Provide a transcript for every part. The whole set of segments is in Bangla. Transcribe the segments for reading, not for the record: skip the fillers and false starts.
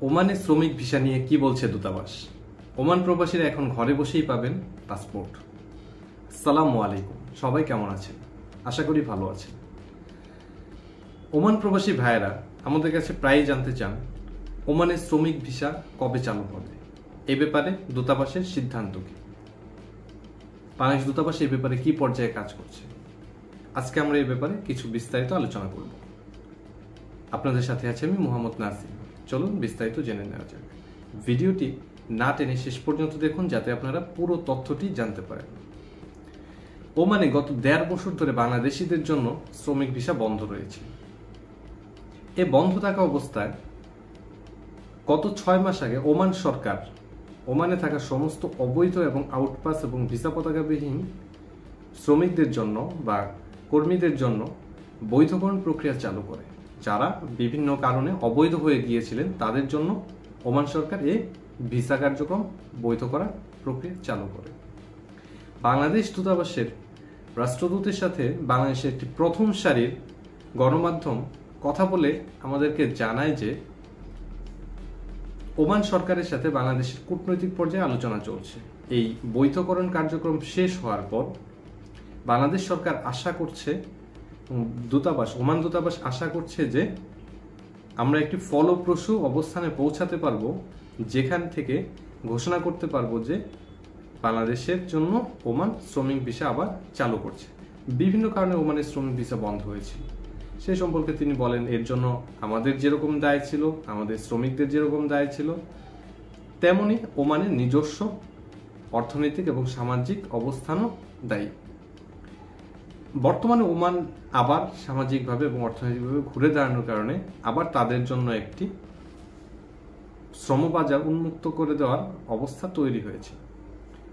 ওমানে শ্রমিক ভিসা নিয়ে কি বলছে দূতাবাস? ওমান প্রবাসীরা এখন ঘরে বসেই পাবেন পাসপোর্ট। আসসালামু আলাইকুম, সবাই কেমন আছেন? আশা করি ভালো আছেন। ওমান প্রবাসী ভাইয়েরা আমাদের কাছে প্রায়ই জানতে চান ওমানে শ্রমিক ভিসা কবে চালু হবে, এ ব্যাপারে দূতাবাসের সিদ্ধান্ত কি, বাংলাদেশ দূতাবাস এই ব্যাপারে কি পর্যায়ে কাজ করছে। আজকে আমরা এই ব্যাপারে কিছু বিস্তারিত আলোচনা করব। আপনাদের সাথে আছে আমি মোহাম্মদ নাসিম। চলুন বিস্তারিত জেনে নেওয়া যাক। ভিডিওটি না টেনে শেষ পর্যন্ত দেখুন যাতে আপনারা পুরো তথ্যটি জানতে পারেন। ওমানে গত 1.5 বছর ধরে বাংলাদেশিদের জন্য শ্রমিক ভিসা বন্ধ রয়েছে। এ বন্ধ থাকা অবস্থায় গত 6 মাস আগে ওমান সরকার ওমানে থাকা সমস্ত অবৈধ এবং আউটপাস এবং ভিসা পতাকাবিহীন শ্রমিকদের জন্য বা কর্মীদের জন্য বৈধকরণ প্রক্রিয়া চালু করে। যারা বিভিন্ন কারণে অবৈধ হয়ে গিয়েছিলেন তাদের জন্য ওমান সরকার এই ভিসা কার্যক্রম বৈধ করার প্রক্রিয়া চালু করে। বাংলাদেশ দূতাবাসের রাষ্ট্রদূতের সাথে বাংলাদেশের একটি প্রথম সারির গণমাধ্যম কথা বলে আমাদেরকে জানায় যে ওমান সরকারের সাথে বাংলাদেশের কূটনৈতিক পর্যায়ে আলোচনা চলছে। এই বৈধকরণ কার্যক্রম শেষ হওয়ার পর বাংলাদেশ সরকার আশা করছে, ওমান দূতাবাস আশা করছে যে আমরা একটি ফলপ্রসূ অবস্থানে পৌঁছাতে পারবো, যেখান থেকে ঘোষণা করতে পারবো যে বাংলাদেশের জন্য ওমান শ্রমিক ভিসা আবার চালু করছে। বিভিন্ন কারণে ওমানের শ্রমিক ভিসা বন্ধ হয়েছিল, সেই সম্পর্কে তিনি বলেন এর জন্য আমাদের যেরকম দায় ছিল, আমাদের শ্রমিকদের যেরকম দায় ছিল, তেমনি ওমানের নিজস্ব অর্থনৈতিক এবং সামাজিক অবস্থানও দায়ী। বর্তমানে ওমান আবার সামাজিকভাবে এবং অর্থনৈতিকভাবে ঘুরে দাঁড়ানোর কারণে আবার তাদের জন্য একটি শ্রমবাজার উন্মুক্ত করে দেওয়ার অবস্থা তৈরি হয়েছে।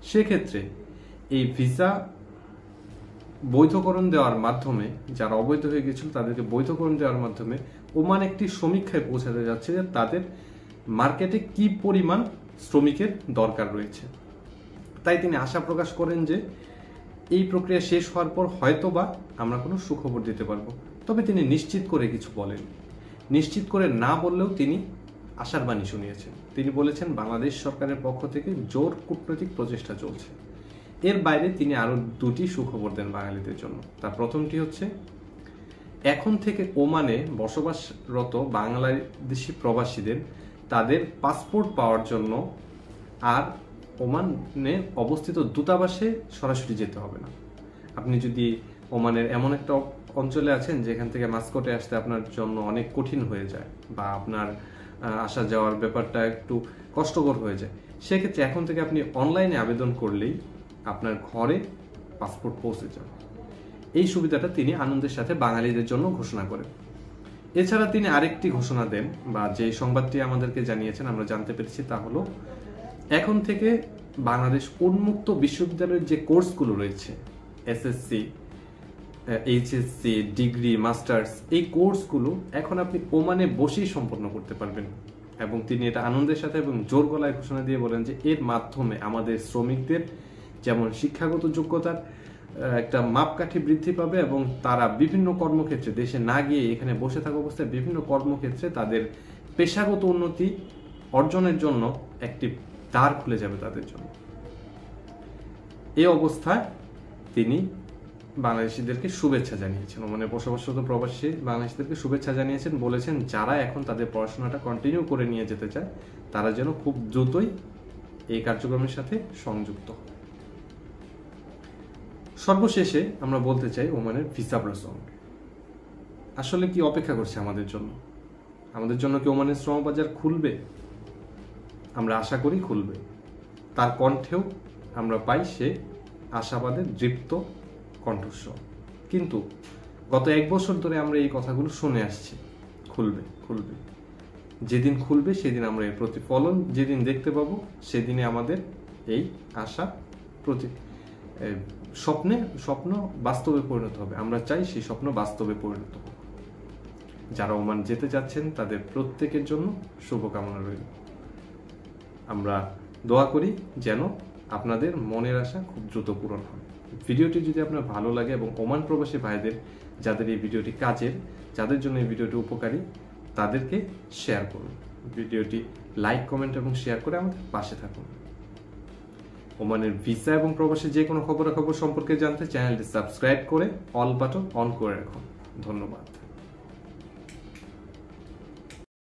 সেক্ষেত্রে এই ভিসা বৈধকরণ দেওয়ার মাধ্যমে যারা অবৈধ হয়ে গেছিল তাদেরকে বৈধকরণ দেওয়ার মাধ্যমে ওমান একটি সমীক্ষায় পৌঁছাতে যাচ্ছে যে তাদের মার্কেটে কি পরিমাণ শ্রমিকের দরকার রয়েছে। তাই তিনি আশা প্রকাশ করেন যে এই প্রক্রিয়া শেষ হওয়ার পর হয়তোবা আমরা কোনো সুখবর দিতে পারবো। তবে তিনি নিশ্চিত করে কিছু বলেন, নিশ্চিত করে না বললেও তিনি আশার বাণী শুনিয়েছেন। তিনি বলেছেন বাংলাদেশ সরকারের পক্ষ থেকে জোর কূটনৈতিক প্রচেষ্টা চলছে। এর বাইরে তিনি আরো 2টি সুখবর দেন বাঙালিদের জন্য। তার প্রথমটি হচ্ছে এখন থেকে ওমানে বসবাসরত বাংলাদেশি প্রবাসীদের তাদের পাসপোর্ট পাওয়ার জন্য আর ওমানে অবস্থিত দূতাবাসে সরাসরি যেতে হবে না। আপনি যদি ওমানের এমন একটা অঞ্চলে আছেন যেখান থেকে মাস্কটে আসতে আপনার জন্য অনেক কঠিন হয়ে যায় বা আপনার আসা যাওয়ার ব্যাপারটা একটু কষ্টকর হয়ে যায়, সেক্ষেত্রে এখন থেকে আপনি অনলাইনে আবেদন করলেই আপনার ঘরে পাসপোর্ট পৌঁছে যাবে। এই সুবিধাটা তিনি আনন্দের সাথে বাঙালিদের জন্য ঘোষণা করেন। এছাড়া তিনি আরেকটি ঘোষণা দেন বা যে সংবাদটি আমাদেরকে জানিয়েছেন আমরা জানতে পেরেছি তা হলো এখন থেকে বাংলাদেশ উন্মুক্ত বিশ্ববিদ্যালয়ের যে কোর্সগুলো রয়েছে এসএসসি, এইচএসসি, ডিগ্রি, মাস্টার্স, এই কোর্সগুলো এখন আপনি ওমানে বসেই সম্পন্ন করতে পারবেন। এবং তিনি এটা আনন্দের সাথে এবং জোর গলায় ঘোষণা দিয়ে বলেন যে এর মাধ্যমে আমাদের শ্রমিকদের যেমন শিক্ষাগত যোগ্যতার একটা মাপকাঠি বৃদ্ধি পাবে এবং তারা বিভিন্ন কর্মক্ষেত্রে দেশে না গিয়ে এখানে বসে থাকা অবস্থায় বিভিন্ন কর্মক্ষেত্রে তাদের পেশাগত উন্নতি অর্জনের জন্য একটি দ্বার খুলে যাবে তাদের জন্য। এই অবস্থায় তিনি বাংলাদেশিদেরকে শুভেচ্ছা জানিয়েছেন, মানে বসবাসরত প্রবাসী বাংলাদেশিদেরকে শুভেচ্ছা জানিয়েছেন, বলেছেন যারা এখন তাদের পড়াশোনাটা কন্টিনিউ করে নিয়ে যেতে চায় তারা যেন খুব দ্রুতই এই কার্যক্রমের সাথে সংযুক্ত হয়। সর্বশেষে আমরা বলতে চাই ওমানের ভিসা প্রসঙ্গে আসলে কি অপেক্ষা করছে আমাদের জন্য? আমাদের জন্য কি ওমানের শ্রমবাজার খুলবে? আমরা আশা করি খুলবে। তার কণ্ঠেও আমরা পাই সে আশাবাদের দৃপ্ত কণ্ঠস্বর। কিন্তু গত 1 বছর ধরে আমরা এই কথাগুলো শুনে আসছি, খুলবে খুলবে। যেদিন খুলবে সেদিন আমরা এর প্রতিফলন যেদিন দেখতে পাবো সেদিনে আমাদের এই আশা স্বপ্ন বাস্তবে পরিণত হবে। আমরা চাই সেই স্বপ্ন বাস্তবে পরিণত হোক। যারা ওমান যেতে যাচ্ছেন তাদের প্রত্যেকের জন্য শুভকামনা রইল। আমরা দোয়া করি যেন আপনাদের মনের আশা খুব দ্রুত পূরণ হয়। ভিডিওটি যদি আপনার ভালো লাগে এবং ওমান প্রবাসী ভাইদের যাদের এই ভিডিওটি কাজের, যাদের জন্য এই ভিডিওটি উপকারী, তাদেরকে শেয়ার করুন। ভিডিওটি লাইক, কমেন্ট এবং শেয়ার করে আমাদের পাশে থাকুন। ওমানের ভিসা এবং প্রবাসী যে কোনো খবরাখবর সম্পর্কে জানতে চ্যানেলটি সাবস্ক্রাইব করে অল বাটন অন করে রাখুন। ধন্যবাদ।